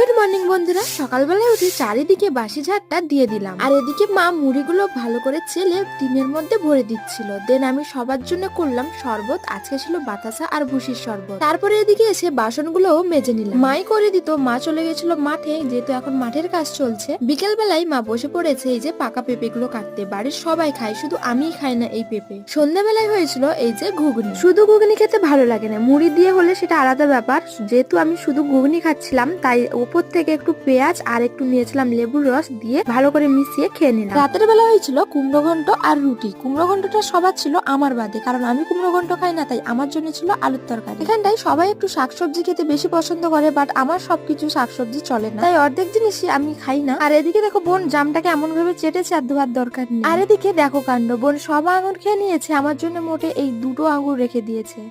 Good morning বন্ধুরা, সকালবেলায় উঠে চারিদিকে বাসি ঝাড়টা দিয়ে দিলাম। আর এদিকে মা মুড়িগুলো ভালো করে চেলে টিনের মধ্যে ভরে দিচ্ছিল। দেন আমি সবার জন্য করলাম শরবত। আজকে ছিল বাতাসা আর ভুসির শরবত। তারপরে এদিকে এসে বাসনগুলোও মেজে নিলাম। মাই করে দিত, মা চলে গেছিল মাঠে, যেহেতু এখন মাঠের কাজ চলছে। বিকেল বেলায় মা বসে পড়েছে এই যে পাকা পেঁপে গুলো কাটতে। বাড়ির সবাই খায়, শুধু আমিই খাই না এই পেঁপে। সন্ধ্যাবেলায় হয়েছিল এই যে ঘুগনি। শুধু ঘুগনি খেতে ভালো লাগে না, মুড়ি দিয়ে হলে সেটা আলাদা ব্যাপার। যেহেতু আমি শুধু ঘুগনি খাচ্ছিলাম, তাই উপর থেকে একটু পেঁয়াজ আর একটু নিয়েছিলাম লেবুর রস দিয়ে ভালো করে মিশিয়ে খেয়ে নিলাম। রাতের বেলা হয়েছিল কুমড়ো ঘন্ট আর রুটি। কুমড়ো ঘন্টটা সবার ছিল, আমার বাদে, কারণ আমি কুমড়ো ঘন্ট খাই না, তাই আমার জন্য ছিল আলুর তরকারি। এখানটায় সবাই একটু শাকসবজি খেতে বেশি পছন্দ করে, বাট আমার সবকিছু শাকসবজি চলে না, তাই অর্ধেক জিনিসই আমি খাই না। আর এদিকে দেখো বোন জামটাকে এমন ভাবে চেটেছে আর ধোয়ার দরকার নেই। আর এদিকে দেখো কাণ্ড, বোন সব আঙুর খেয়ে নিয়েছে, আমার জন্য মোটে এই দুটো আঙুর রেখে দিয়েছে।